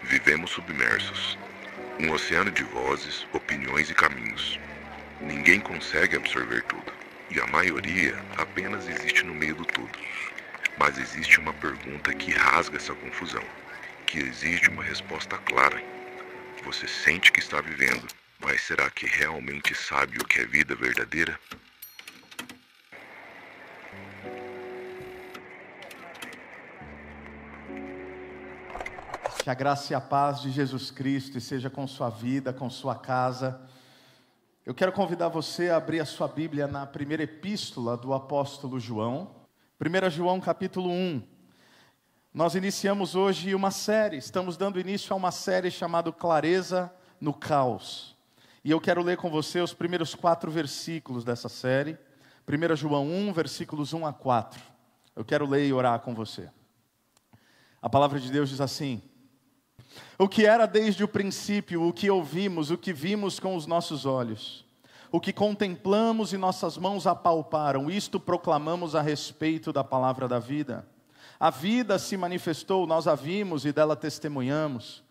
Vivemos submersos. Um oceano de vozes, opiniões e caminhos. Ninguém consegue absorver tudo. E a maioria apenas existe no meio do tudo. Mas existe uma pergunta que rasga essa confusão, que exige uma resposta clara. Você sente que está vivendo, mas será que realmente sabe o que é vida verdadeira? Que a graça e a paz de Jesus Cristo esteja com sua vida, com sua casa. Eu quero convidar você a abrir a sua Bíblia na primeira epístola do apóstolo João. 1 João capítulo 1. Nós iniciamos hoje uma série, estamos dando início a uma série chamada Clareza no Caos. E eu quero ler com você os primeiros 4 versículos dessa série. 1 João 1, versículos 1 a 4. Eu quero ler e orar com você. A palavra de Deus diz assim: o que era desde o princípio, o que ouvimos, o que vimos com os nossos olhos, o que contemplamos e nossas mãos apalparam, isto proclamamos a respeito da palavra da vida. A vida se manifestou, nós a vimos e dela testemunhamos,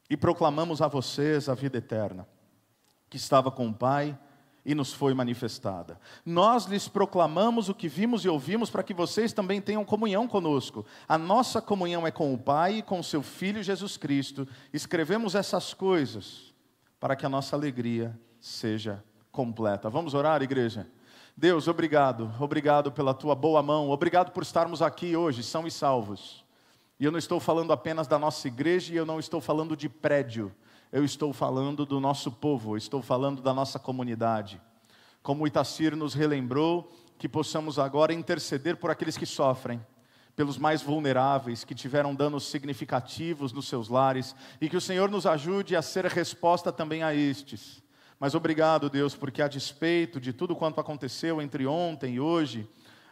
e proclamamos a vocês a vida eterna, que estava com o Pai e nos foi manifestada. Nós lhes proclamamos o que vimos e ouvimos, para que vocês também tenham comunhão conosco. A nossa comunhão é com o Pai e com o seu Filho Jesus Cristo. Escrevemos essas coisas para que a nossa alegria seja completa. Vamos orar, igreja? Deus, obrigado pela tua boa mão, obrigado por estarmos aqui hoje, são e salvos. E eu não estou falando apenas da nossa igreja, e eu não estou falando de prédio. Eu estou falando do nosso povo, eu estou falando da nossa comunidade. Como o Itacir nos relembrou, que possamos agora interceder por aqueles que sofrem, pelos mais vulneráveis, que tiveram danos significativos nos seus lares, e que o Senhor nos ajude a ser resposta também a estes. Mas obrigado, Deus, porque a despeito de tudo quanto aconteceu entre ontem e hoje,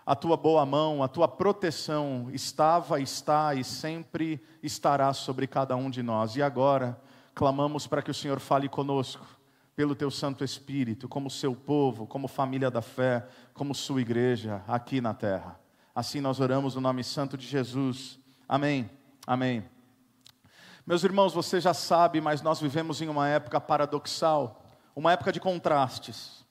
a tua boa mão, a tua proteção estava, está e sempre estará sobre cada um de nós. E agora clamamos para que o Senhor fale conosco, pelo teu Santo Espírito, como seu povo, como família da fé, como sua igreja aqui na terra. Assim nós oramos no nome santo de Jesus. Amém. Amém. Meus irmãos, você já sabe, mas nós vivemos em uma época paradoxal, uma época de contrastes.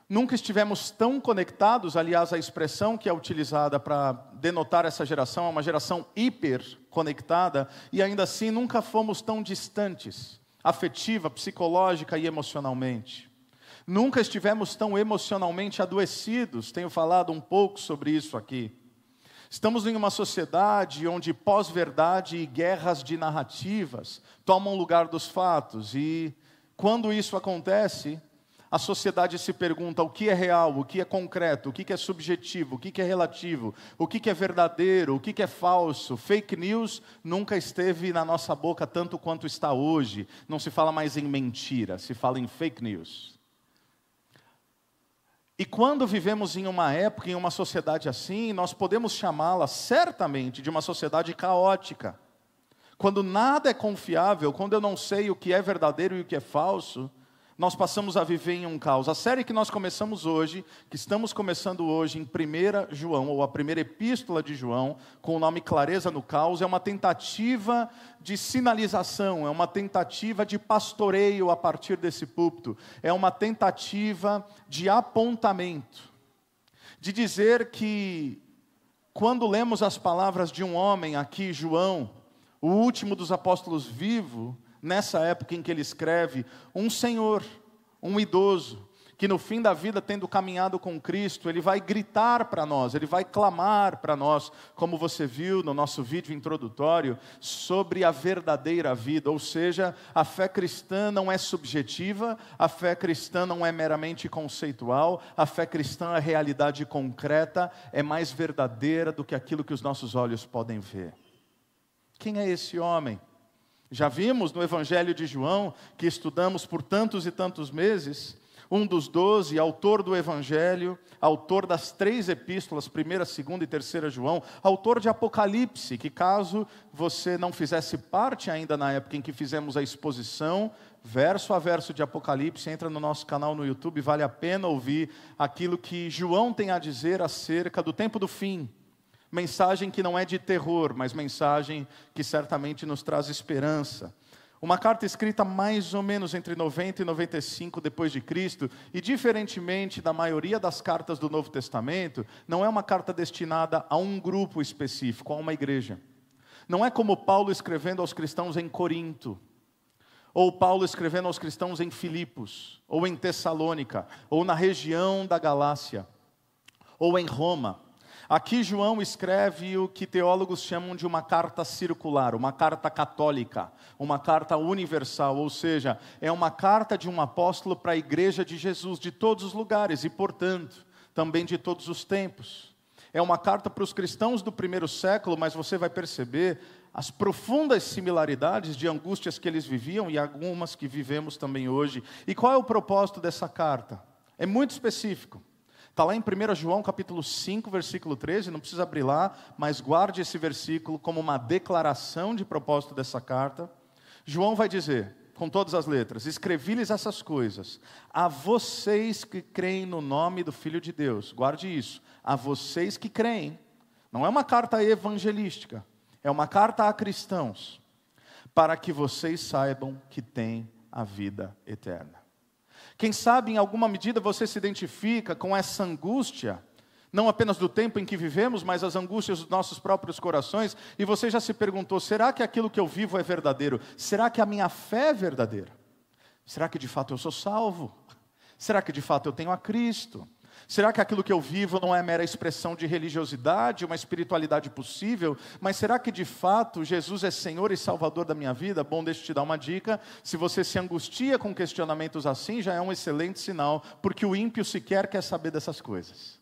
Nunca estivemos tão conectados, aliás, a expressão que é utilizada para denotar essa geração é uma geração hiperconectada, e ainda assim nunca fomos tão distantes, afetiva, psicológica e emocionalmente. Nunca estivemos tão emocionalmente adoecidos, tenho falado um pouco sobre isso aqui. Estamos em uma sociedade onde pós-verdade e guerras de narrativas tomam lugar dos fatos, e quando isso acontece, a sociedade se pergunta o que é real, o que é concreto, o que é subjetivo, o que é relativo, o que é verdadeiro, o que é falso. Fake news nunca esteve na nossa boca tanto quanto está hoje. Não se fala mais em mentira, se fala em fake news. E quando vivemos em uma época, em uma sociedade assim, nós podemos chamá-la certamente de uma sociedade caótica. Quando nada é confiável, quando eu não sei o que é verdadeiro e o que é falso, nós passamos a viver em um caos. A série que nós começamos hoje, que estamos começando hoje em 1 João, ou a primeira epístola de João, com o nome Clareza no Caos, é uma tentativa de sinalização, é uma tentativa de pastoreio a partir desse púlpito, é uma tentativa de apontamento, de dizer que, quando lemos as palavras de um homem aqui, João, o último dos apóstolos vivo, nessa época em que ele escreve, um senhor, um idoso, que no fim da vida, tendo caminhado com Cristo, ele vai gritar para nós, ele vai clamar para nós, como você viu no nosso vídeo introdutório, sobre a verdadeira vida, ou seja, a fé cristã não é subjetiva, a fé cristã não é meramente conceitual, a fé cristã é realidade concreta, é mais verdadeira do que aquilo que os nossos olhos podem ver. Quem é esse homem? Já vimos no Evangelho de João, que estudamos por tantos e tantos meses, um dos 12, autor do Evangelho, autor das 3 epístolas, 1ª, 2ª e 3ª João, autor de Apocalipse, que caso você não fizesse parte ainda na época em que fizemos a exposição, verso a verso de Apocalipse, entra no nosso canal no YouTube, vale a pena ouvir aquilo que João tem a dizer acerca do tempo do fim. Mensagem que não é de terror, mas mensagem que certamente nos traz esperança. Uma carta escrita mais ou menos entre 90 e 95 depois de Cristo, e diferentemente da maioria das cartas do Novo Testamento, não é uma carta destinada a um grupo específico, a uma igreja. Não é como Paulo escrevendo aos cristãos em Corinto, ou Paulo escrevendo aos cristãos em Filipos, ou em Tessalônica, ou na região da Galácia, ou em Roma. Aqui João escreve o que teólogos chamam de uma carta circular, uma carta católica, uma carta universal, ou seja, é uma carta de um apóstolo para a igreja de Jesus, de todos os lugares e, portanto, também de todos os tempos. É uma carta para os cristãos do primeiro século, mas você vai perceber as profundas similaridades de angústias que eles viviam e algumas que vivemos também hoje. E qual é o propósito dessa carta? É muito específico. Está lá em 1 João capítulo 5, versículo 13, não precisa abrir lá, mas guarde esse versículo como uma declaração de propósito dessa carta. João vai dizer, com todas as letras: escrevi-lhes essas coisas a vocês que creem no nome do Filho de Deus. Guarde isso, a vocês que creem. Não é uma carta evangelística, é uma carta a cristãos, para que vocês saibam que têm a vida eterna. Quem sabe, em alguma medida, você se identifica com essa angústia, não apenas do tempo em que vivemos, mas as angústias dos nossos próprios corações, e você já se perguntou, será que aquilo que eu vivo é verdadeiro? Será que a minha fé é verdadeira? Será que de fato eu sou salvo? Será que de fato eu tenho a Cristo? Será que aquilo que eu vivo não é mera expressão de religiosidade, uma espiritualidade possível? Mas será que de fato Jesus é Senhor e Salvador da minha vida? Bom, deixa eu te dar uma dica. Se você se angustia com questionamentos assim, já é um excelente sinal, porque o ímpio sequer quer saber dessas coisas.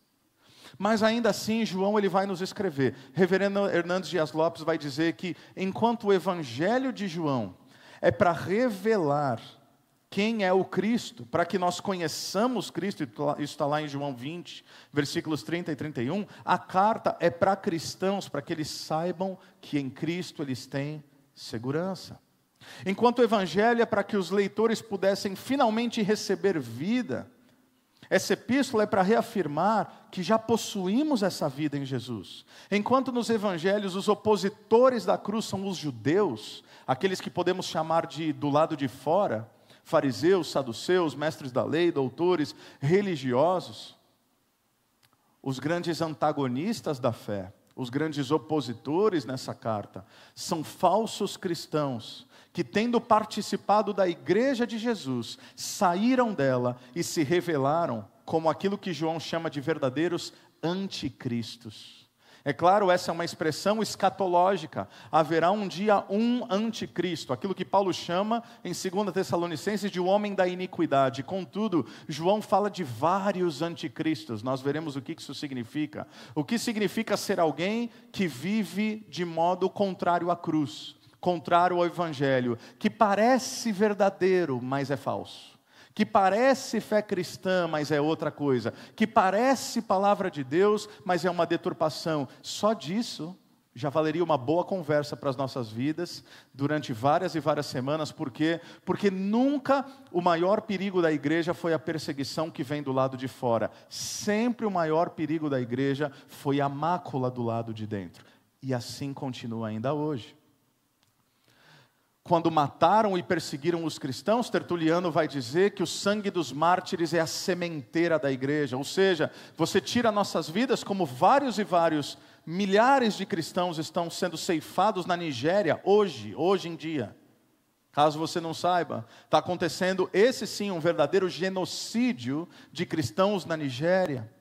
Mas ainda assim, João ele vai nos escrever. Reverendo Hernandes Dias Lopes vai dizer que enquanto o Evangelho de João é para revelar quem é o Cristo, para que nós conheçamos Cristo, isso está lá em João 20, versículos 30 e 31, a carta é para cristãos, para que eles saibam que em Cristo eles têm segurança. Enquanto o Evangelho é para que os leitores pudessem finalmente receber vida, essa epístola é para reafirmar que já possuímos essa vida em Jesus. Enquanto nos Evangelhos os opositores da cruz são os judeus, aqueles que podemos chamar de do lado de fora, fariseus, saduceus, mestres da lei, doutores, religiosos, os grandes antagonistas da fé, os grandes opositores nessa carta, são falsos cristãos, que tendo participado da igreja de Jesus, saíram dela e se revelaram como aquilo que João chama de verdadeiros anticristos. É claro, essa é uma expressão escatológica. Haverá um dia um anticristo, aquilo que Paulo chama em 2 Tessalonicenses de o homem da iniquidade. Contudo, João fala de vários anticristos. Nós veremos o que isso significa. O que significa ser alguém que vive de modo contrário à cruz, contrário ao Evangelho, que parece verdadeiro, mas é falso. Que parece fé cristã, mas é outra coisa. Que parece palavra de Deus, mas é uma deturpação. Só disso já valeria uma boa conversa para as nossas vidas, durante várias e várias semanas. Por quê? Porque nunca o maior perigo da igreja foi a perseguição que vem do lado de fora. Sempre o maior perigo da igreja foi a mácula do lado de dentro. E assim continua ainda hoje. Quando mataram e perseguiram os cristãos, Tertuliano vai dizer que o sangue dos mártires é a sementeira da igreja. Ou seja, você tira nossas vidas como vários e vários milhares de cristãos estão sendo ceifados na Nigéria hoje em dia. Caso você não saiba, está acontecendo esse sim um verdadeiro genocídio de cristãos na Nigéria.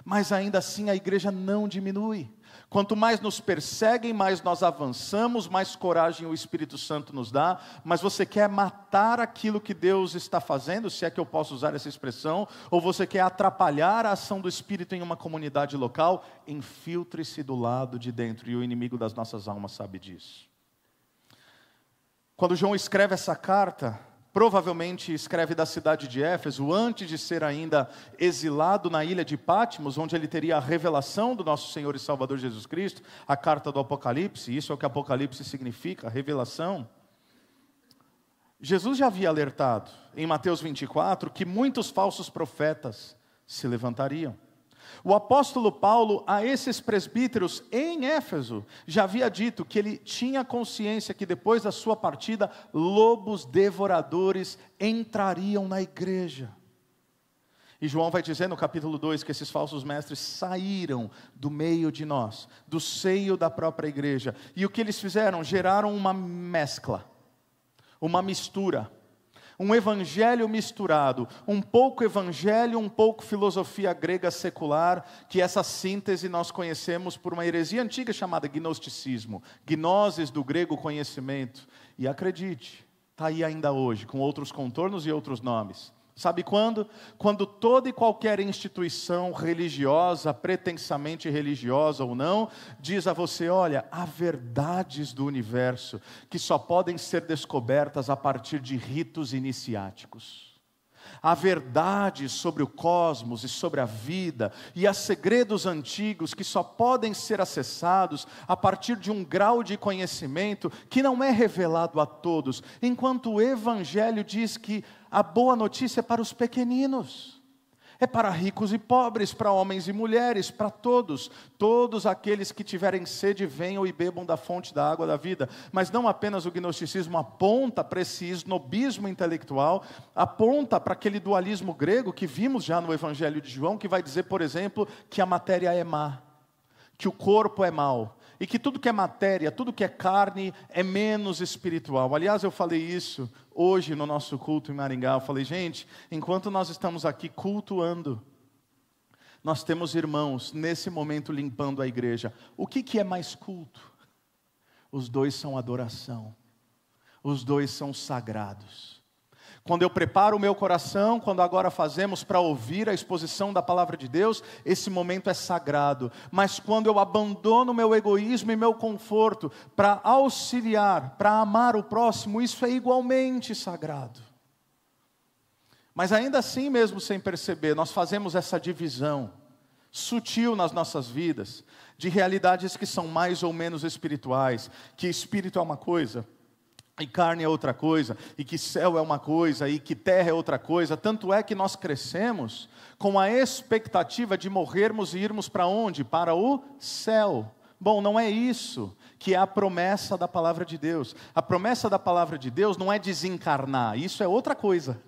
Mas ainda assim a igreja não diminui. Quanto mais nos perseguem, mais nós avançamos, mais coragem o Espírito Santo nos dá. Mas você quer matar aquilo que Deus está fazendo, se é que eu posso usar essa expressão, ou você quer atrapalhar a ação do Espírito em uma comunidade local? Infiltre-se do lado de dentro, e o inimigo das nossas almas sabe disso. Quando João escreve essa carta, provavelmente escreve da cidade de Éfeso, antes de ser ainda exilado na ilha de Patmos, onde ele teria a revelação do nosso Senhor e Salvador Jesus Cristo, a carta do Apocalipse. Isso é o que Apocalipse significa, revelação. Jesus já havia alertado em Mateus 24 que muitos falsos profetas se levantariam. O apóstolo Paulo, a esses presbíteros em Éfeso, já havia dito que ele tinha consciência que depois da sua partida, lobos devoradores entrariam na igreja. E João vai dizer no capítulo 2 que esses falsos mestres saíram do meio de nós, do seio da própria igreja. E o que eles fizeram? Geraram uma mescla, uma mistura. Um evangelho misturado, um pouco evangelho, um pouco filosofia grega secular, que essa síntese nós conhecemos por uma heresia antiga chamada gnosticismo. Gnosis do grego conhecimento. E acredite, está aí ainda hoje, com outros contornos e outros nomes. Sabe quando? Quando toda e qualquer instituição religiosa, pretensamente religiosa ou não, diz a você, olha, há verdades do universo que só podem ser descobertas a partir de ritos iniciáticos. Há verdades sobre o cosmos e sobre a vida, e há segredos antigos que só podem ser acessados a partir de um grau de conhecimento que não é revelado a todos, enquanto o Evangelho diz que a boa notícia é para os pequeninos, é para ricos e pobres, para homens e mulheres, para todos. Todos aqueles que tiverem sede, venham e bebam da fonte da água da vida. Mas não apenas o gnosticismo aponta para esse snobismo intelectual, aponta para aquele dualismo grego que vimos já no Evangelho de João, que vai dizer, por exemplo, que a matéria é má, que o corpo é mau, e que tudo que é matéria, tudo que é carne é menos espiritual. Aliás, eu falei isso hoje no nosso culto em Maringá. Eu falei, gente, enquanto nós estamos aqui cultuando, nós temos irmãos nesse momento limpando a igreja. O que é mais culto? Os dois são adoração. Os dois são sagrados. Quando eu preparo o meu coração, quando agora fazemos para ouvir a exposição da palavra de Deus, esse momento é sagrado. Mas quando eu abandono meu egoísmo e meu conforto para auxiliar, para amar o próximo, isso é igualmente sagrado. Mas ainda assim, mesmo sem perceber, nós fazemos essa divisão sutil nas nossas vidas, de realidades que são mais ou menos espirituais, que espírito é uma coisa, e carne é outra coisa, e que céu é uma coisa, e que terra é outra coisa. Tanto é que nós crescemos com a expectativa de morrermos e irmos para onde? Para o céu. Bom, não é isso que é a promessa da palavra de Deus. A promessa da palavra de Deus não é desencarnar, isso é outra coisa.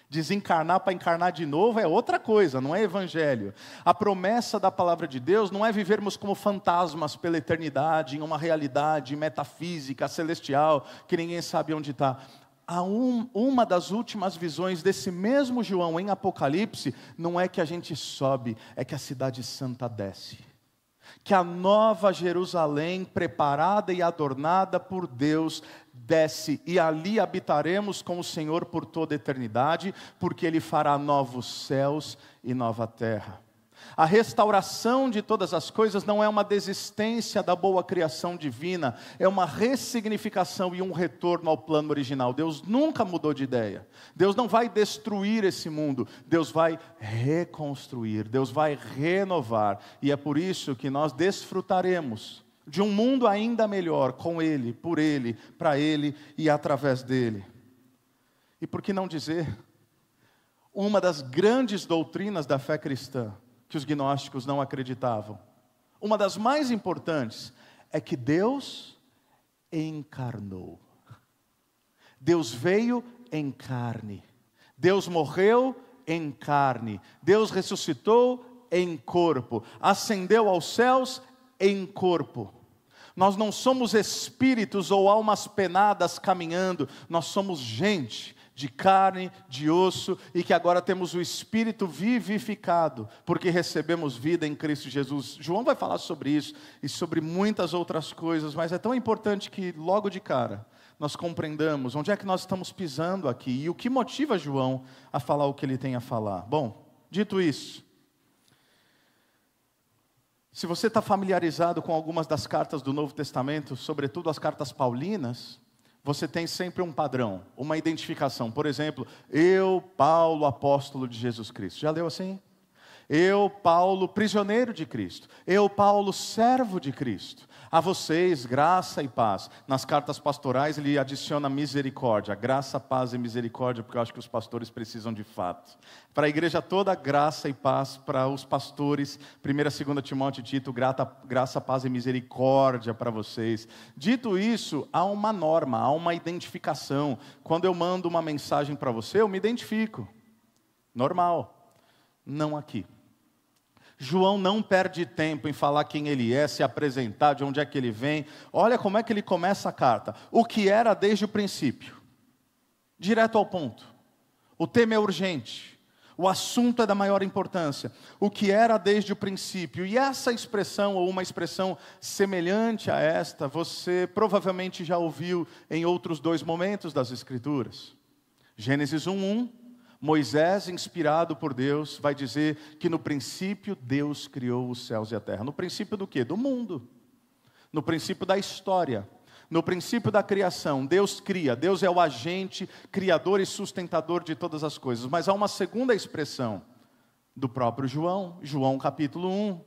Desencarnar para encarnar de novo é outra coisa, não é evangelho. A promessa da palavra de Deus não é vivermos como fantasmas pela eternidade, em uma realidade metafísica, celestial, que ninguém sabe onde está. Uma das últimas visões desse mesmo João em Apocalipse, não é que a gente sobe, é que a cidade santa desce. Que a nova Jerusalém, preparada e adornada por Deus, desce, e ali habitaremos com o Senhor por toda a eternidade, porque Ele fará novos céus e nova terra. A restauração de todas as coisas não é uma desistência da boa criação divina, é uma ressignificação e um retorno ao plano original. Deus nunca mudou de ideia. Deus não vai destruir esse mundo, Deus vai reconstruir, Deus vai renovar. E é por isso que nós desfrutaremos de um mundo ainda melhor, com Ele, por Ele, para Ele e através dEle. E por que não dizer, uma das grandes doutrinas da fé cristã, que os gnósticos não acreditavam, uma das mais importantes, é que Deus encarnou. Deus veio em carne. Deus morreu em carne. Deus ressuscitou em corpo. Ascendeu aos céus em corpo. Nós não somos espíritos ou almas penadas caminhando, nós somos gente de carne, de osso, e que agora temos o Espírito vivificado, porque recebemos vida em Cristo Jesus. João vai falar sobre isso, e sobre muitas outras coisas, mas é tão importante que logo de cara, nós compreendamos onde é que nós estamos pisando aqui, e o que motiva João a falar o que ele tem a falar. Bom, dito isso, se você está familiarizado com algumas das cartas do Novo Testamento, sobretudo as cartas paulinas, você tem sempre um padrão, uma identificação. Por exemplo, eu, Paulo, apóstolo de Jesus Cristo. Já leu assim? Eu, Paulo, prisioneiro de Cristo. Eu, Paulo, servo de Cristo. A vocês, graça e paz. Nas cartas pastorais ele adiciona misericórdia. Graça, paz e misericórdia, porque eu acho que os pastores precisam de fato. Para a igreja toda, graça e paz. Para os pastores, 1ª, 2ª Timóteo e Tito, graça, paz e misericórdia para vocês. Dito isso, há uma norma, há uma identificação. Quando eu mando uma mensagem para você, eu me identifico. Normal. Não aqui. João não perde tempo em falar quem ele é, se apresentar, de onde é que ele vem. Olha como é que ele começa a carta. O que era desde o princípio. Direto ao ponto. O tema é urgente. O assunto é da maior importância. O que era desde o princípio. E essa expressão, ou uma expressão semelhante a esta, você provavelmente já ouviu em outros 2 momentos das Escrituras. Gênesis 1:1. Moisés, inspirado por Deus, vai dizer que no princípio Deus criou os céus e a terra. No princípio do quê? Do mundo. No princípio da história. No princípio da criação. Deus cria. Deus é o agente criador e sustentador de todas as coisas. Mas há uma segunda expressão do próprio João. João capítulo 1.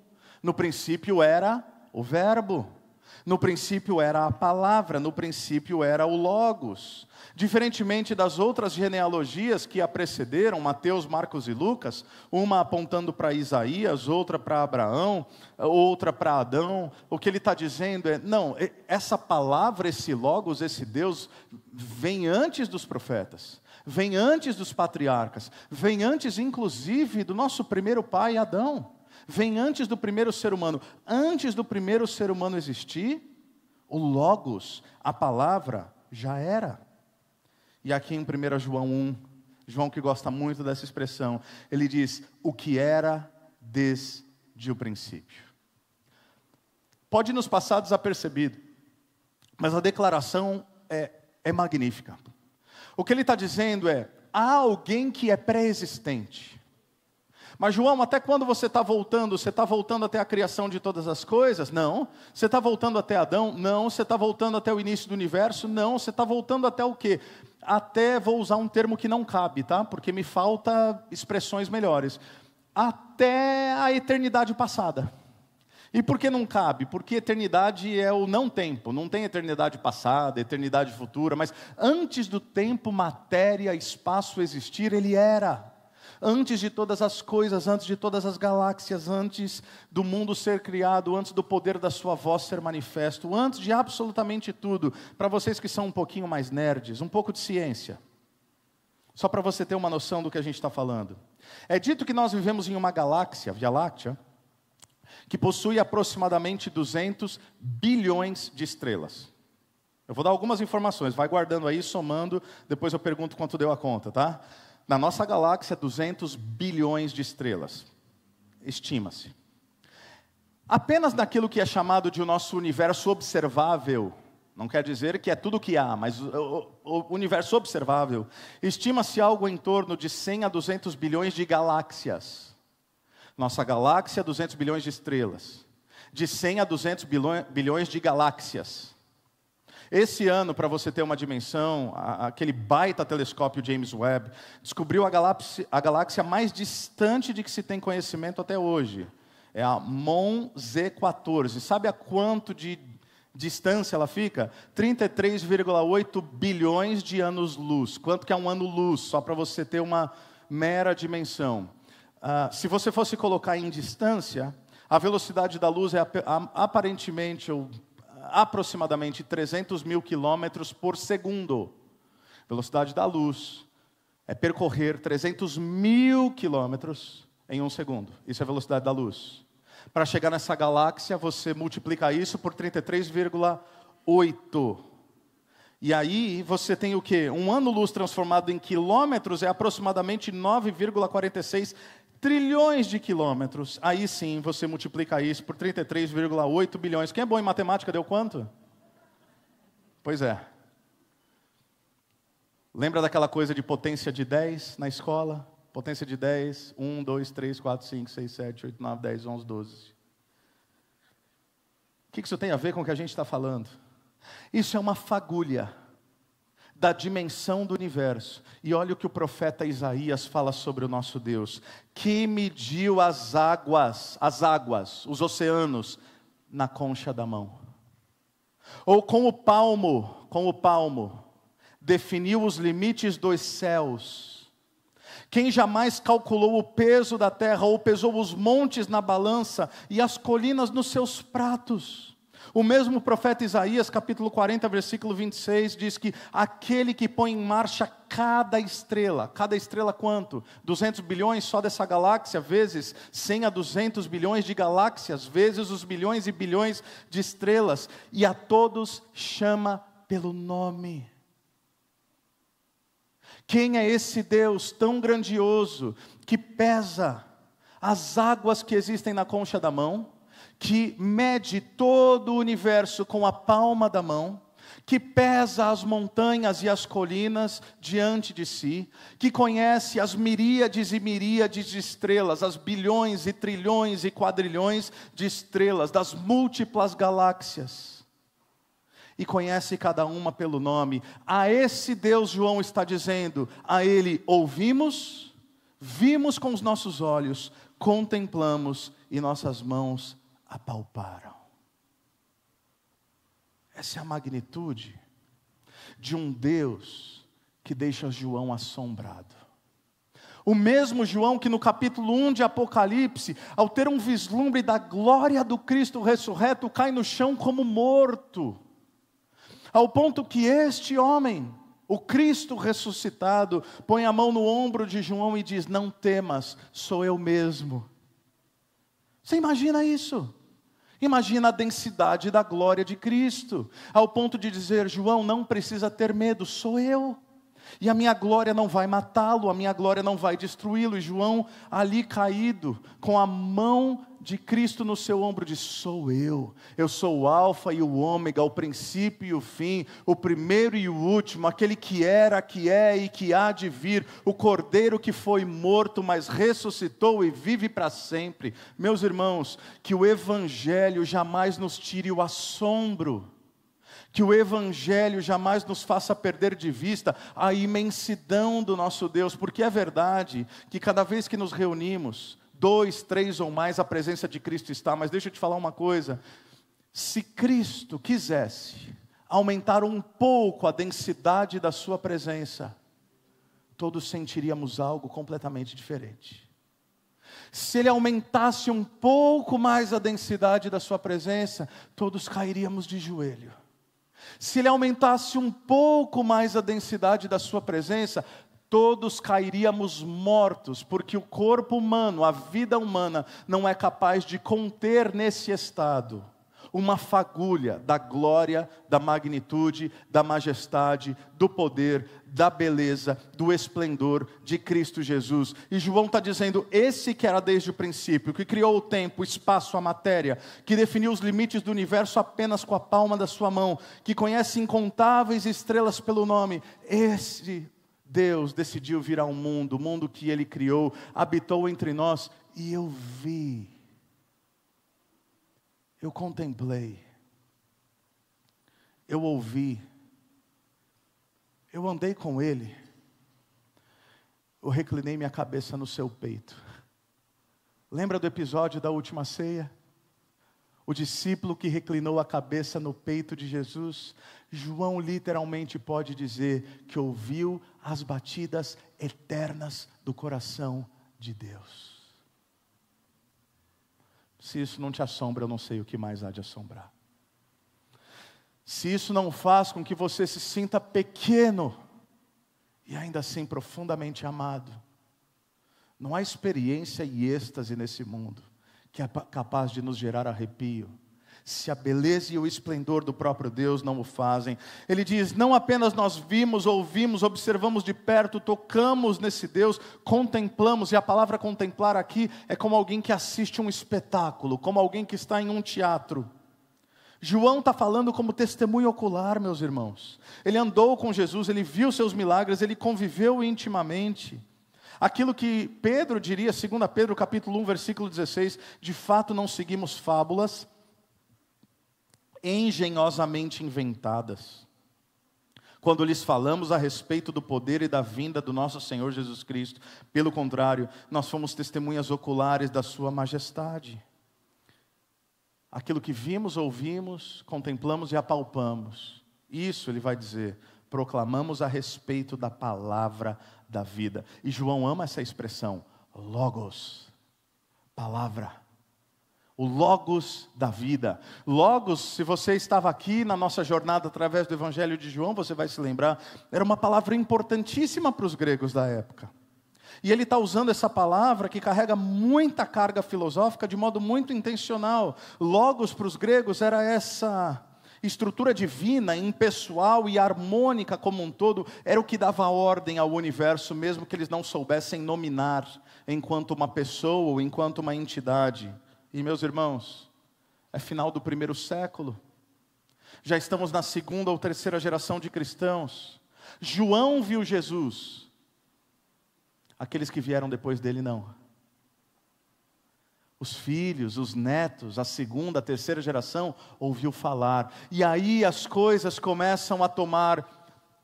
No princípio era o verbo. No princípio era a palavra. No princípio era o Logos. Diferentemente das outras genealogias que a precederam, Mateus, Marcos e Lucas, uma apontando para Isaías, outra para Abraão, outra para Adão, o que ele está dizendo é, não, essa palavra, esse Logos, esse Deus, vem antes dos profetas, vem antes dos patriarcas, vem antes inclusive do nosso primeiro pai Adão, vem antes do primeiro ser humano. Antes do primeiro ser humano existir, o Logos, a palavra, já era. E aqui em 1 João 1, João que gosta muito dessa expressão, ele diz, o que era desde o princípio. Pode nos passar desapercebido, mas a declaração é magnífica. O que ele está dizendo é, há alguém que é pré-existente. Mas João, até quando você está voltando? Você está voltando até a criação de todas as coisas? Não. Você está voltando até Adão? Não. Você está voltando até o início do universo? Não. Você está voltando até o quê? Até, vou usar um termo que não cabe, tá? Porque me falta expressões melhores. Até a eternidade passada. E por que não cabe? Porque eternidade é o não tempo. Não tem eternidade passada, eternidade futura. Mas antes do tempo, matéria, espaço existir, ele era. Antes de todas as coisas, antes de todas as galáxias, antes do mundo ser criado, antes do poder da sua voz ser manifesto, antes de absolutamente tudo. Para vocês que são um pouquinho mais nerds, um pouco de ciência. Só para você ter uma noção do que a gente está falando. É dito que nós vivemos em uma galáxia, Via Láctea, que possui aproximadamente 200 bilhões de estrelas. Eu vou dar algumas informações, vai guardando aí, somando, depois eu pergunto quanto deu a conta, tá? Na nossa galáxia, 200 bilhões de estrelas, estima-se. Apenas naquilo que é chamado de o nosso universo observável, não quer dizer que é tudo que há, mas o universo observável, estima-se algo em torno de 100 a 200 bilhões de galáxias. Nossa galáxia, 200 bilhões de estrelas. De 100 a 200 bilhões de galáxias. Esse ano, para você ter uma dimensão, aquele baita telescópio James Webb descobriu a galáxia mais distante de que se tem conhecimento até hoje. É a MON Z14. Sabe a quanto de distância ela fica? 33,8 bilhões de anos-luz. Quanto que é um ano-luz? Só para você ter uma mera dimensão. Se você fosse colocar em distância, a velocidade da luz é aparentemente ou aproximadamente 300 mil quilômetros por segundo. Velocidade da luz é percorrer 300 mil quilômetros em um segundo. Isso é a velocidade da luz. Para chegar nessa galáxia, você multiplica isso por 33,8. E aí você tem o quê? Um ano-luz transformado em quilômetros é aproximadamente 9,46 trilhões de quilômetros. Aí sim, você multiplica isso por 33,8 bilhões. Quem é bom em matemática, deu quanto? Pois é. Lembra daquela coisa de potência de 10 na escola? Potência de 10, 1, 2, 3, 4, 5, 6, 7, 8, 9, 10, 11, 12. O que isso tem a ver com o que a gente está falando? Isso é uma fagulha da dimensão do universo. E olha o que o profeta Isaías fala sobre o nosso Deus: que mediu as águas, os oceanos, na concha da mão. Ou com o palmo, definiu os limites dos céus. Quem jamais calculou o peso da terra, ou pesou os montes na balança e as colinas nos seus pratos? O mesmo profeta Isaías, capítulo 40, versículo 26, diz que aquele que põe em marcha cada estrela quanto? 200 bilhões só dessa galáxia, vezes 100 a 200 bilhões de galáxias, vezes os bilhões e bilhões de estrelas, e a todos chama pelo nome. Quem é esse Deus tão grandioso, que pesa as águas que existem na concha da mão, que mede todo o universo com a palma da mão, que pesa as montanhas e as colinas diante de si, que conhece as miríades e miríades de estrelas, as bilhões e trilhões e quadrilhões de estrelas, das múltiplas galáxias, e conhece cada uma pelo nome. A esse Deus, João está dizendo, a Ele ouvimos, vimos com os nossos olhos, contemplamos e nossas mãos apalparam. Essa é a magnitude de um Deus que deixa João assombrado. O mesmo João que no capítulo 1 de Apocalipse, ao ter um vislumbre da glória do Cristo ressurreto, cai no chão como morto, ao ponto que este homem, o Cristo ressuscitado, põe a mão no ombro de João e diz: não temas, sou eu mesmo. Você imagina isso? Imagina a densidade da glória de Cristo, ao ponto de dizer: João, não precisa ter medo, sou eu. E a minha glória não vai matá-lo, a minha glória não vai destruí-lo. E João, ali caído, com a mão de Cristo no seu ombro, diz: sou eu sou o alfa e o ômega, o princípio e o fim, o primeiro e o último, aquele que era, que é e que há de vir, o cordeiro que foi morto, mas ressuscitou e vive para sempre. Meus irmãos, que o Evangelho jamais nos tire o assombro, que o Evangelho jamais nos faça perder de vista a imensidão do nosso Deus, porque é verdade que cada vez que nos reunimos, 2, 3 ou mais, a presença de Cristo está. Mas deixa eu te falar uma coisa: se Cristo quisesse aumentar um pouco a densidade da sua presença, todos sentiríamos algo completamente diferente. Se Ele aumentasse um pouco mais a densidade da sua presença, todos cairíamos de joelho. Se Ele aumentasse um pouco mais a densidade da sua presença, todos cairíamos mortos, porque o corpo humano, a vida humana, não é capaz de conter nesse estado uma fagulha da glória, da magnitude, da majestade, do poder, da beleza, do esplendor de Cristo Jesus. E João está dizendo: esse que era desde o princípio, que criou o tempo, o espaço, a matéria, que definiu os limites do universo apenas com a palma da sua mão, que conhece incontáveis estrelas pelo nome, esse Deus decidiu vir ao mundo, o mundo que Ele criou, habitou entre nós, e eu vi, eu contemplei, eu ouvi, eu andei com Ele, eu reclinei minha cabeça no seu peito. Lembra do episódio da última ceia? O discípulo que reclinou a cabeça no peito de Jesus. João literalmente pode dizer que ouviu as batidas eternas do coração de Deus. Se isso não te assombra, eu não sei o que mais há de assombrar. Se isso não faz com que você se sinta pequeno e ainda assim profundamente amado, não há experiência e êxtase nesse mundo que é capaz de nos gerar arrepio, se a beleza e o esplendor do próprio Deus não o fazem. Ele diz: não apenas nós vimos, ouvimos, observamos de perto, tocamos nesse Deus, contemplamos. E a palavra contemplar aqui é como alguém que assiste um espetáculo, como alguém que está em um teatro. João está falando como testemunho ocular, meus irmãos. Ele andou com Jesus, ele viu seus milagres, ele conviveu intimamente. Aquilo que Pedro diria, 2 Pedro capítulo 1, versículo 16, de fato não seguimos fábulas engenhosamente inventadas, quando lhes falamos a respeito do poder e da vinda do nosso Senhor Jesus Cristo. Pelo contrário, nós fomos testemunhas oculares da sua majestade. Aquilo que vimos, ouvimos, contemplamos e apalpamos. Isso, ele vai dizer, proclamamos a respeito da palavra da vida. E João ama essa expressão, logos, palavra. O logos da vida. Logos, se você estava aqui na nossa jornada através do Evangelho de João, você vai se lembrar, era uma palavra importantíssima para os gregos da época. E ele está usando essa palavra que carrega muita carga filosófica de modo muito intencional. Logos para os gregos era essa estrutura divina, impessoal e harmônica como um todo, era o que dava ordem ao universo, mesmo que eles não soubessem nominar enquanto uma pessoa ou enquanto uma entidade. E meus irmãos, é final do primeiro século, já estamos na segunda ou terceira geração de cristãos. João viu Jesus, aqueles que vieram depois dele não. Os filhos, os netos, a segunda, a terceira geração ouviu falar. E aí as coisas começam a tomar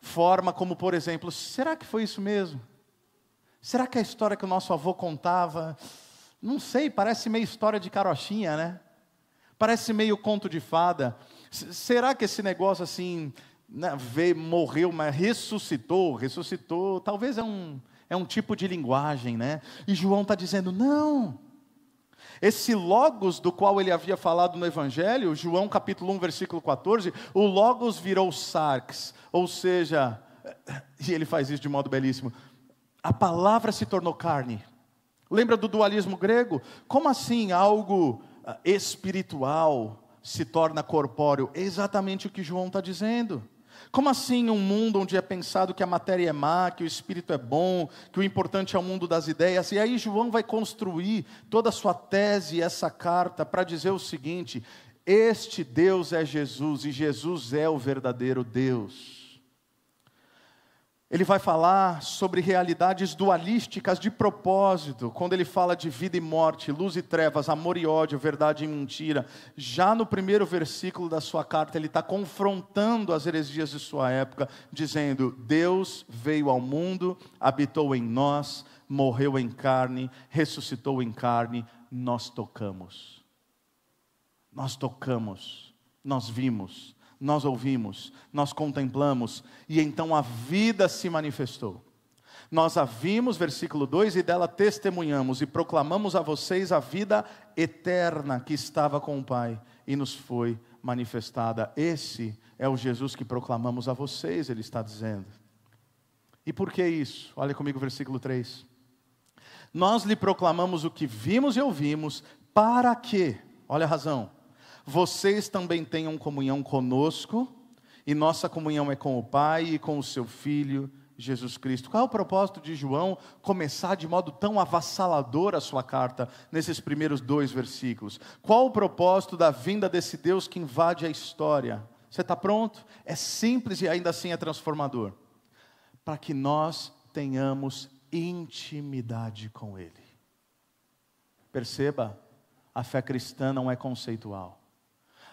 forma como, por exemplo, será que foi isso mesmo? Será que a história que o nosso avô contava... Não sei, parece meio história de carochinha, né? Parece meio conto de fada. Será que esse negócio assim, né, morreu, mas ressuscitou? Talvez é um tipo de linguagem, né? E João está dizendo, não. Esse logos do qual ele havia falado no Evangelho, João capítulo 1, versículo 14, o logos virou sarx, ou seja, e ele faz isso de modo belíssimo, a palavra se tornou carne. Lembra do dualismo grego? Como assim algo espiritual se torna corpóreo? É exatamente o que João está dizendo. Como assim um mundo onde é pensado que a matéria é má, que o espírito é bom, que o importante é o mundo das ideias? E aí João vai construir toda a sua tese, essa carta, para dizer o seguinte, este Deus é Jesus, e Jesus é o verdadeiro Deus. Ele vai falar sobre realidades dualísticas de propósito, quando ele fala de vida e morte, luz e trevas, amor e ódio, verdade e mentira. Já no primeiro versículo da sua carta, ele está confrontando as heresias de sua época, dizendo, Deus veio ao mundo, habitou em nós, morreu em carne, ressuscitou em carne, nós tocamos, nós vimos, nós ouvimos, nós contemplamos, e então a vida se manifestou. Nós a vimos, versículo 2, e dela testemunhamos, e proclamamos a vocês a vida eterna que estava com o Pai, e nos foi manifestada. Esse é o Jesus que proclamamos a vocês, ele está dizendo. E por que isso? Olha comigo o versículo 3. Nós lhe proclamamos o que vimos e ouvimos, para que, olha a razão, vocês também tenham comunhão conosco, e nossa comunhão é com o Pai e com o seu Filho, Jesus Cristo. Qual é o propósito de João começar de modo tão avassalador a sua carta, nesses primeiros 2 versículos? Qual o propósito da vinda desse Deus que invade a história? Você está pronto? É simples e ainda assim é transformador. Para que nós tenhamos intimidade com Ele. Perceba, a fé cristã não é conceitual.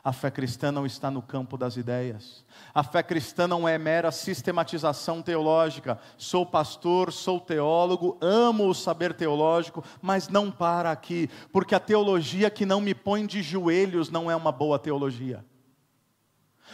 A fé cristã não está no campo das ideias. A fé cristã não é mera sistematização teológica. Sou pastor, sou teólogo, amo o saber teológico, mas não para aqui, porque a teologia que não me põe de joelhos não é uma boa teologia.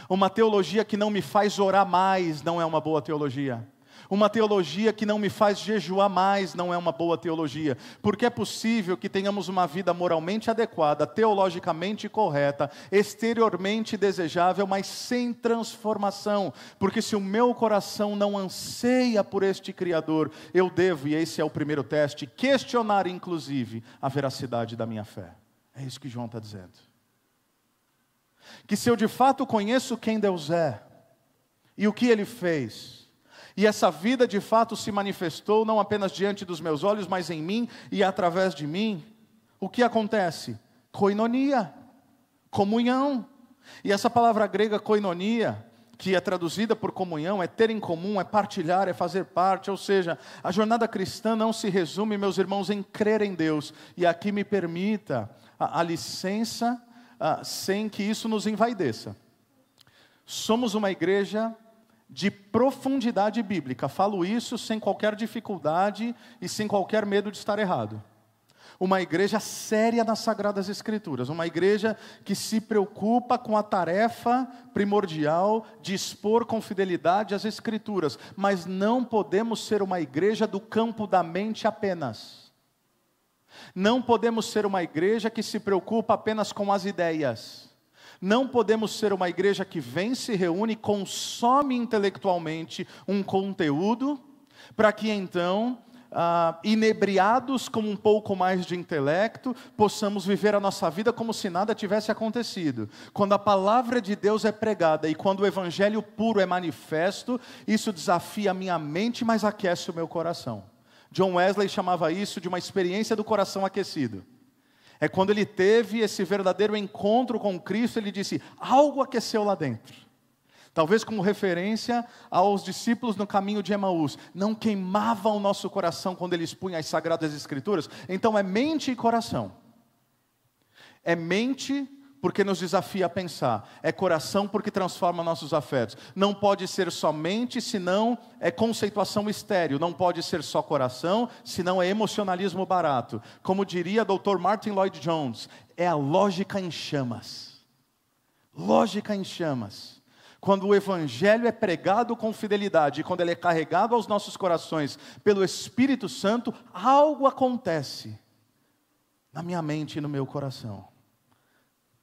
Uma teologia que não me faz orar mais não é uma boa teologia. Uma teologia que não me faz jejuar mais não é uma boa teologia, porque é possível que tenhamos uma vida moralmente adequada, teologicamente correta, exteriormente desejável, mas sem transformação, porque se o meu coração não anseia por este Criador, eu devo, e esse é o primeiro teste, questionar inclusive a veracidade da minha fé. É isso que João está dizendo. Que se eu de fato conheço quem Deus é, e o que Ele fez, e essa vida de fato se manifestou não apenas diante dos meus olhos, mas em mim e através de mim, o que acontece? Koinonia, comunhão. E essa palavra grega koinonia, que é traduzida por comunhão, é ter em comum, é partilhar, é fazer parte. Ou seja, a jornada cristã não se resume, meus irmãos, em crer em Deus. E aqui me permita a licença, sem que isso nos envaideça. Somos uma igreja de profundidade bíblica. Falo isso sem qualquer dificuldade e sem qualquer medo de estar errado. Uma igreja séria nas Sagradas Escrituras, uma igreja que se preocupa com a tarefa primordial de expor com fidelidade as Escrituras, mas não podemos ser uma igreja do campo da mente apenas. Não podemos ser uma igreja que se preocupa apenas com as ideias. Não podemos ser uma igreja que vem, se reúne, consome intelectualmente um conteúdo, para que então, inebriados com um pouco mais de intelecto, possamos viver a nossa vida como se nada tivesse acontecido. Quando a palavra de Deus é pregada e quando o evangelho puro é manifesto, isso desafia a minha mente, mas aquece o meu coração. John Wesley chamava isso de uma experiência do coração aquecido. É quando ele teve esse verdadeiro encontro com Cristo, ele disse, algo aqueceu lá dentro. Talvez como referência aos discípulos no caminho de Emaús. Não queimava o nosso coração quando eles punham as Sagradas Escrituras? Então é mente e coração. É mente porque nos desafia a pensar. É coração porque transforma nossos afetos. Não pode ser só mente, senão é conceituação estéril. Não pode ser só coração, senão é emocionalismo barato. Como diria Dr. Martin Lloyd Jones, é a lógica em chamas. Lógica em chamas. Quando o evangelho é pregado com fidelidade, e quando ele é carregado aos nossos corações pelo Espírito Santo, algo acontece na minha mente e no meu coração.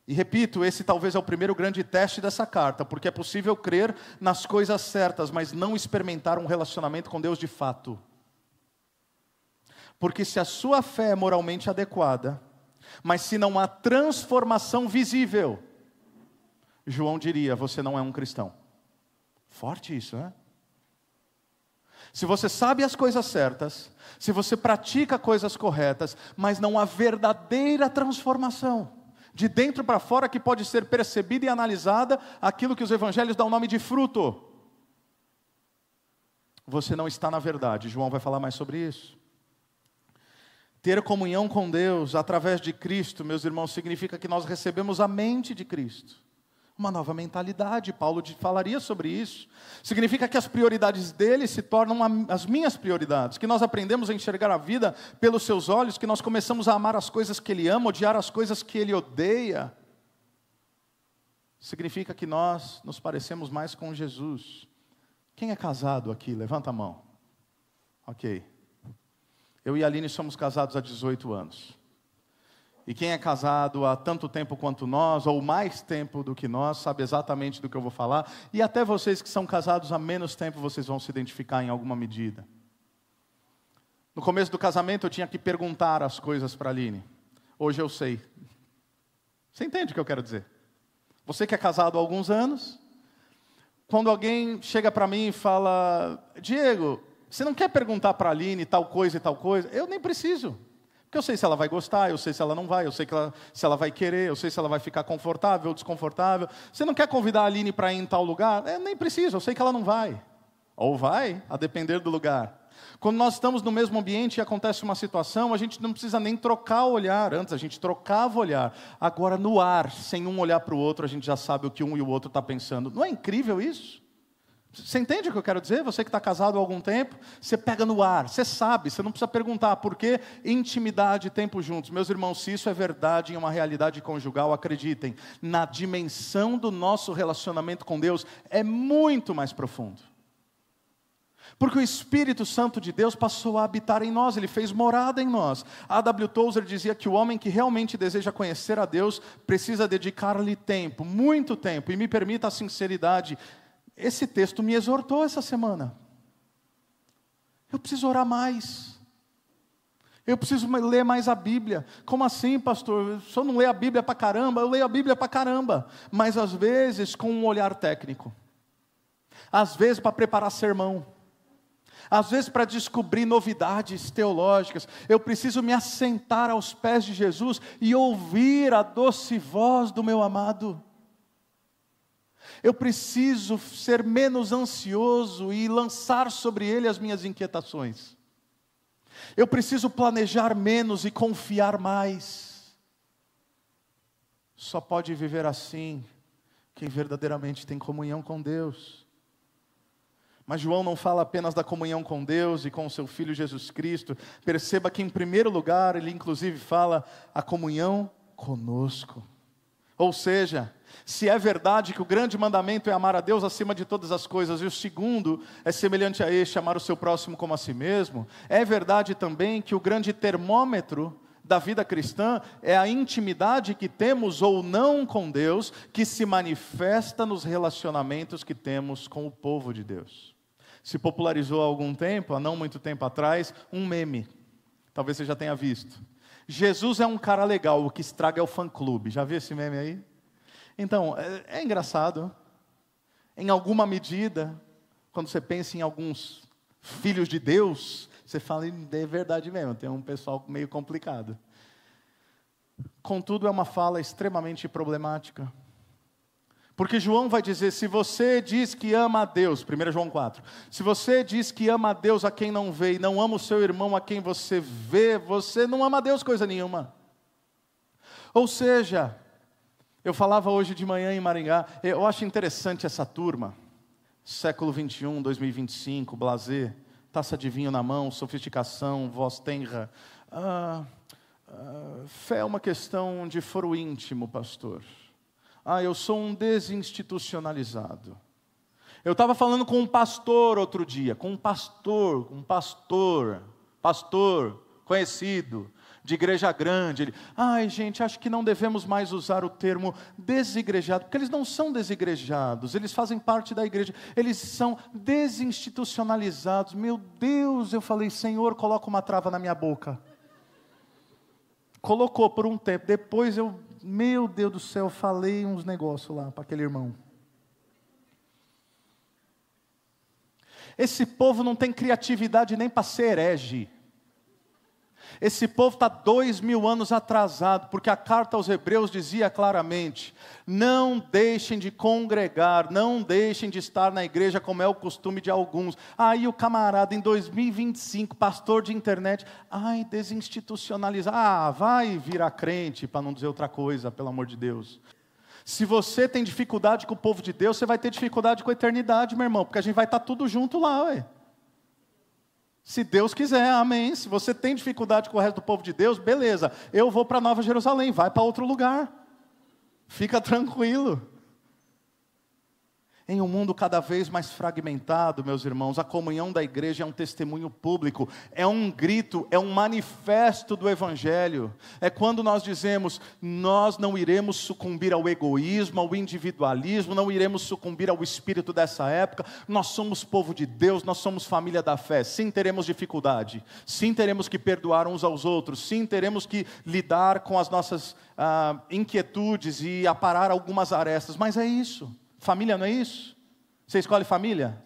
E repito, esse talvez é o primeiro grande teste dessa carta, porque é possível crer nas coisas certas, mas não experimentar um relacionamento com Deus de fato. Porque se a sua fé é moralmente adequada, mas se não há transformação visível, João diria, você não é um cristão. Forte isso, né? Se você sabe as coisas certas, se você pratica coisas corretas, mas não há verdadeira transformação, de dentro para fora, que pode ser percebida e analisada, aquilo que os evangelhos dão o nome de fruto, você não está na verdade. João vai falar mais sobre isso. Ter comunhão com Deus através de Cristo, meus irmãos, significa que nós recebemos a mente de Cristo. Uma nova mentalidade, Paulo falaria sobre isso. Significa que as prioridades dele se tornam as minhas prioridades, que nós aprendemos a enxergar a vida pelos seus olhos, que nós começamos a amar as coisas que ele ama, odiar as coisas que ele odeia. Significa que nós nos parecemos mais com Jesus. Quem é casado aqui? Levanta a mão. Ok. Eu e a Aline somos casados há 18 anos. E quem é casado há tanto tempo quanto nós, ou mais tempo do que nós, sabe exatamente do que eu vou falar. E até vocês que são casados há menos tempo, vocês vão se identificar em alguma medida. No começo do casamento eu tinha que perguntar as coisas para a Aline. Hoje eu sei. Você entende o que eu quero dizer? Você que é casado há alguns anos, quando alguém chega para mim e fala, Diego, você não quer perguntar para a Aline tal coisa e tal coisa? Eu nem preciso. Porque eu sei se ela vai gostar, eu sei se ela não vai, eu sei se ela vai querer, eu sei se ela vai ficar confortável ou desconfortável. Você não quer convidar a Aline para ir em tal lugar? Eu nem preciso, eu sei que ela não vai. Ou vai, a depender do lugar. Quando nós estamos no mesmo ambiente e acontece uma situação, a gente não precisa nem trocar o olhar. Antes a gente trocava o olhar. Agora no ar, sem um olhar para o outro, a gente já sabe o que um e o outro está pensando. Não é incrível isso? Você entende o que eu quero dizer? Você que está casado há algum tempo, você pega no ar, você sabe, você não precisa perguntar por quê intimidade e tempo juntos. Meus irmãos, se isso é verdade em uma realidade conjugal, acreditem, na dimensão do nosso relacionamento com Deus é muito mais profundo. Porque o Espírito Santo de Deus passou a habitar em nós, Ele fez morada em nós. A W. Tozer dizia que o homem que realmente deseja conhecer a Deus precisa dedicar-lhe tempo, muito tempo, e me permita a sinceridade. Esse texto me exortou essa semana. Eu preciso orar mais. Eu preciso ler mais a Bíblia. Como assim, pastor? O senhor não lê a Bíblia para caramba? Eu leio a Bíblia para caramba. Mas às vezes com um olhar técnico. Às vezes para preparar sermão. Às vezes para descobrir novidades teológicas. Eu preciso me assentar aos pés de Jesus e ouvir a doce voz do meu amado. Eu preciso ser menos ansioso e lançar sobre Ele as minhas inquietações. Eu preciso planejar menos e confiar mais. Só pode viver assim quem verdadeiramente tem comunhão com Deus. Mas João não fala apenas da comunhão com Deus e com o seu Filho Jesus Cristo. Perceba que em primeiro lugar ele inclusive fala a comunhão conosco. Ou seja, se é verdade que o grande mandamento é amar a Deus acima de todas as coisas, e o segundo é semelhante a este, amar o seu próximo como a si mesmo, é verdade também que o grande termômetro da vida cristã é a intimidade que temos ou não com Deus, que se manifesta nos relacionamentos que temos com o povo de Deus. Se popularizou há algum tempo, há não muito tempo atrás, um meme. Talvez você já tenha visto. Jesus é um cara legal, o que estraga é o fã-clube. Já viu esse meme aí? Então, é engraçado. Em alguma medida, quando você pensa em alguns filhos de Deus, você fala, é verdade mesmo, tem um pessoal meio complicado. Contudo, é uma fala extremamente problemática. Porque João vai dizer, se você diz que ama a Deus, 1 João 4, se você diz que ama a Deus a quem não vê, e não ama o seu irmão a quem você vê, você não ama a Deus coisa nenhuma. Ou seja, eu falava hoje de manhã em Maringá, eu acho interessante essa turma, século 21, 2025, blasé, taça de vinho na mão, sofisticação, voz tenra. Fé é uma questão de foro íntimo, pastor. Eu sou um desinstitucionalizado. Eu estava falando com um pastor outro dia, com um pastor conhecido, de igreja grande. Ele, gente, acho que não devemos mais usar o termo desigrejado, porque eles não são desigrejados, eles fazem parte da igreja, eles são desinstitucionalizados. Meu Deus, eu falei, Senhor, coloca uma trava na minha boca. Colocou por um tempo, depois meu Deus do céu, falei uns negócios lá para aquele irmão. Esse povo não tem criatividade nem para ser herege. Esse povo está 2000 anos atrasado, porque a carta aos Hebreus dizia claramente, não deixem de congregar, não deixem de estar na igreja como é o costume de alguns. Aí o camarada em 2025, pastor de internet, desinstitucionalizar, vai virar crente, para não dizer outra coisa, pelo amor de Deus. Se você tem dificuldade com o povo de Deus, você vai ter dificuldade com a eternidade, meu irmão, porque a gente vai estar tudo junto lá, ué. Se Deus quiser, amém. Se você tem dificuldade com o resto do povo de Deus, beleza. Eu vou para Nova Jerusalém, vai para outro lugar. Fica tranquilo. Em um mundo cada vez mais fragmentado, meus irmãos, a comunhão da igreja é um testemunho público, é um grito, é um manifesto do Evangelho. É quando nós dizemos, nós não iremos sucumbir ao egoísmo, ao individualismo, não iremos sucumbir ao espírito dessa época. Nós somos povo de Deus, nós somos família da fé. Sim, teremos dificuldade, sim, teremos que perdoar uns aos outros, sim, teremos que lidar com as nossas inquietudes e aparar algumas arestas, mas é isso. Família não é isso? Você escolhe família?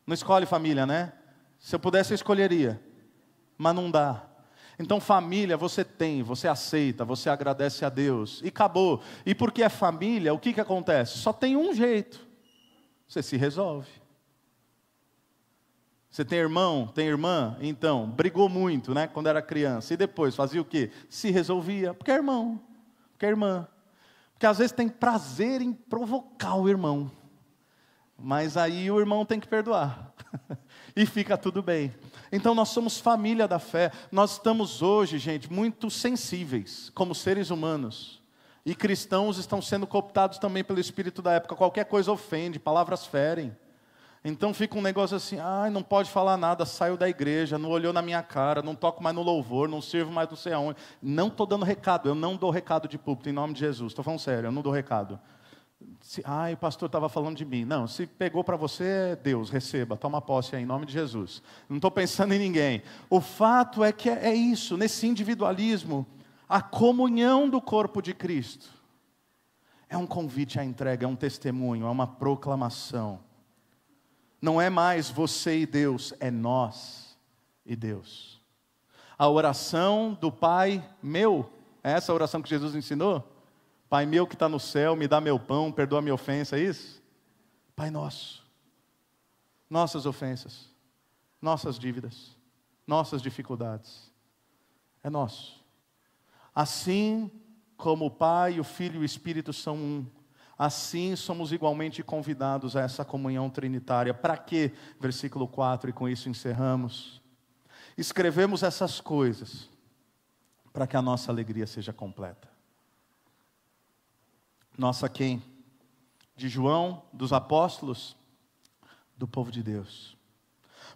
Não escolhe família, né? Se eu pudesse, eu escolheria. Mas não dá. Então família você tem, você aceita, você agradece a Deus. E acabou. E porque é família, o que acontece? Só tem um jeito. Você se resolve. Você tem irmão, tem irmã? Então, brigou muito, né? Quando era criança. E depois, fazia o quê? Se resolvia. Porque é irmão, porque é irmã. Porque às vezes tem prazer em provocar o irmão. Mas aí o irmão tem que perdoar. E fica tudo bem. Então nós somos família da fé. Nós estamos hoje, gente, muito sensíveis, como seres humanos. E cristãos estão sendo cooptados também pelo espírito da época. Qualquer coisa ofende, palavras ferem. Então fica um negócio assim, não pode falar nada, saiu da igreja, não olhou na minha cara, não toco mais no louvor, não sirvo mais não sei aonde. Não estou dando recado, eu não dou recado de púlpito, em nome de Jesus, estou falando sério, eu não dou recado. O pastor estava falando de mim. Não, se pegou para você, é Deus, receba, toma posse aí, em nome de Jesus. Não estou pensando em ninguém. O fato é que é isso, nesse individualismo, a comunhão do corpo de Cristo. É um convite à entrega, é um testemunho, é uma proclamação. Não é mais você e Deus, é nós e Deus. A oração do Pai meu, é essa a oração que Jesus ensinou? Pai meu que está no céu, me dá meu pão, perdoa minha ofensa, é isso? Pai nosso. Nossas ofensas, nossas dívidas, nossas dificuldades. É nosso. Assim como o Pai, o Filho e o Espírito são um, assim somos igualmente convidados a essa comunhão trinitária. Para quê? Versículo 4, e com isso encerramos. Escrevemos essas coisas para que a nossa alegria seja completa. Nossa quem? De João, dos apóstolos, do povo de Deus.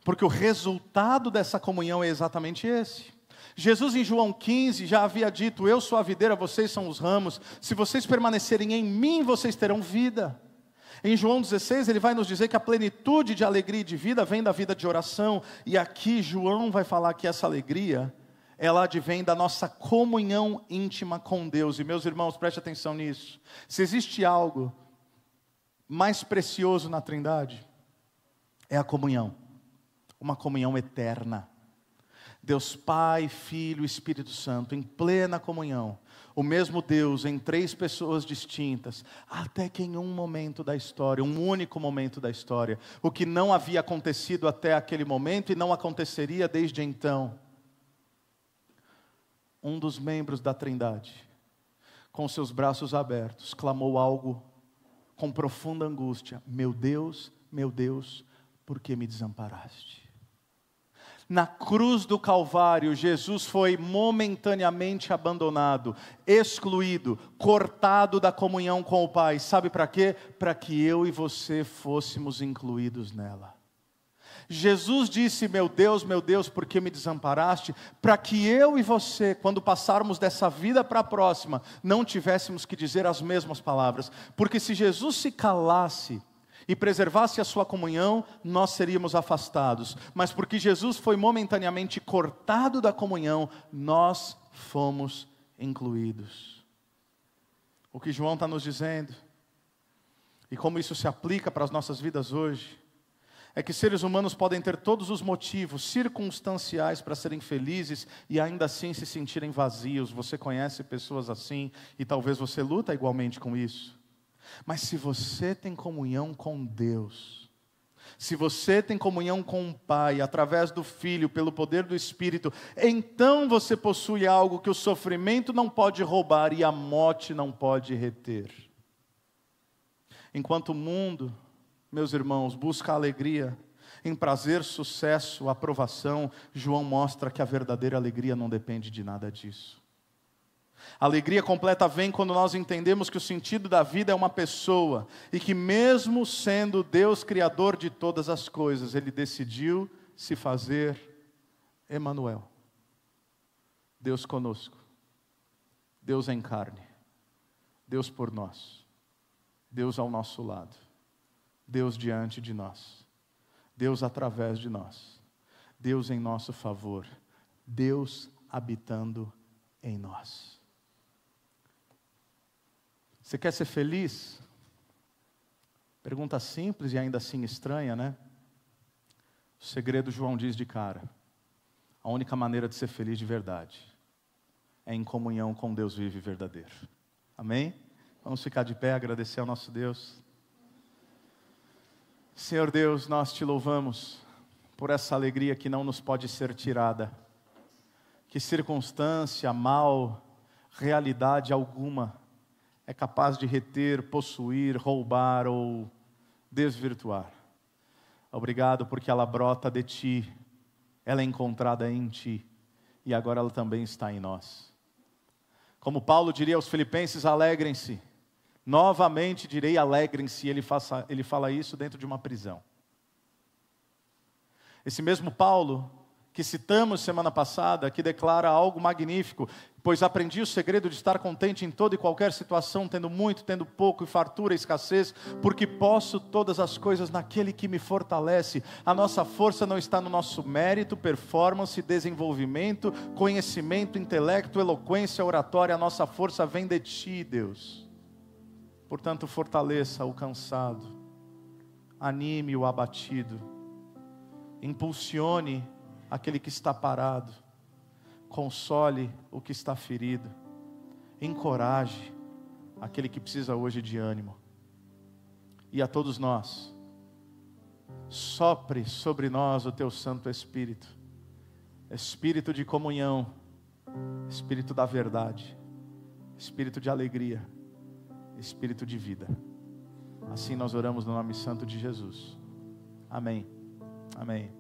Porque o resultado dessa comunhão é exatamente esse. Jesus em João 15 já havia dito: eu sou a videira, vocês são os ramos. Se vocês permanecerem em mim, vocês terão vida. Em João 16 ele vai nos dizer que a plenitude de alegria e de vida vem da vida de oração. E aqui João vai falar que essa alegria, ela advém da nossa comunhão íntima com Deus. E meus irmãos, preste atenção nisso. Se existe algo mais precioso na Trindade, é a comunhão. Uma comunhão eterna. Deus Pai, Filho e Espírito Santo em plena comunhão. O mesmo Deus em 3 pessoas distintas, até que em um momento da história, um único momento da história, o que não havia acontecido até aquele momento e não aconteceria desde então, um dos membros da Trindade, com seus braços abertos, clamou algo com profunda angústia: meu Deus, por que me desamparaste? Na cruz do Calvário, Jesus foi momentaneamente abandonado, excluído, cortado da comunhão com o Pai. Sabe para quê? Para que eu e você fôssemos incluídos nela. Jesus disse: meu Deus, por que me desamparaste? Para que eu e você, quando passarmos dessa vida para a próxima, não tivéssemos que dizer as mesmas palavras. Porque se Jesus se calasse e preservasse a sua comunhão, nós seríamos afastados. Mas porque Jesus foi momentaneamente cortado da comunhão, nós fomos incluídos. O que João está nos dizendo, e como isso se aplica para as nossas vidas hoje, é que seres humanos podem ter todos os motivos circunstanciais para serem felizes e ainda assim se sentirem vazios. Você conhece pessoas assim e talvez você luta igualmente com isso. Mas se você tem comunhão com Deus, se você tem comunhão com o Pai, através do Filho, pelo poder do Espírito, então você possui algo que o sofrimento não pode roubar e a morte não pode reter. Enquanto o mundo, meus irmãos, busca alegria em prazer, sucesso, aprovação, João mostra que a verdadeira alegria não depende de nada disso. A alegria completa vem quando nós entendemos que o sentido da vida é uma pessoa e que mesmo sendo Deus criador de todas as coisas, Ele decidiu se fazer Emanuel, Deus conosco, Deus em carne, Deus por nós, Deus ao nosso lado, Deus diante de nós, Deus através de nós, Deus em nosso favor, Deus habitando em nós. Você quer ser feliz? Pergunta simples e ainda assim estranha, né? O segredo João diz de cara: a única maneira de ser feliz de verdade é em comunhão com Deus vivo e verdadeiro. Amém? Vamos ficar de pé, agradecer ao nosso Deus. Senhor Deus, nós te louvamos por essa alegria que não nos pode ser tirada. Que circunstância, mal, realidade alguma é capaz de reter, possuir, roubar ou desvirtuar. Obrigado porque ela brota de Ti, ela é encontrada em Ti, e agora ela também está em nós. Como Paulo diria aos Filipenses: alegrem-se. Novamente direi, alegrem-se. Ele fala isso dentro de uma prisão. Esse mesmo Paulo, que citamos semana passada, que declara algo magnífico: pois aprendi o segredo de estar contente em toda e qualquer situação, tendo muito, tendo pouco, e fartura, e escassez, porque posso todas as coisas naquele que me fortalece. A nossa força não está no nosso mérito, performance, desenvolvimento, conhecimento, intelecto, eloquência, oratória. A nossa força vem de Ti, Deus. Portanto, fortaleça o cansado, anime o abatido, impulsione aquele que está parado, console o que está ferido, encoraje aquele que precisa hoje de ânimo. E a todos nós, sopre sobre nós o Teu Santo Espírito, Espírito de comunhão, Espírito da verdade, Espírito de alegria, Espírito de vida. Assim nós oramos no nome santo de Jesus. Amém. Amém.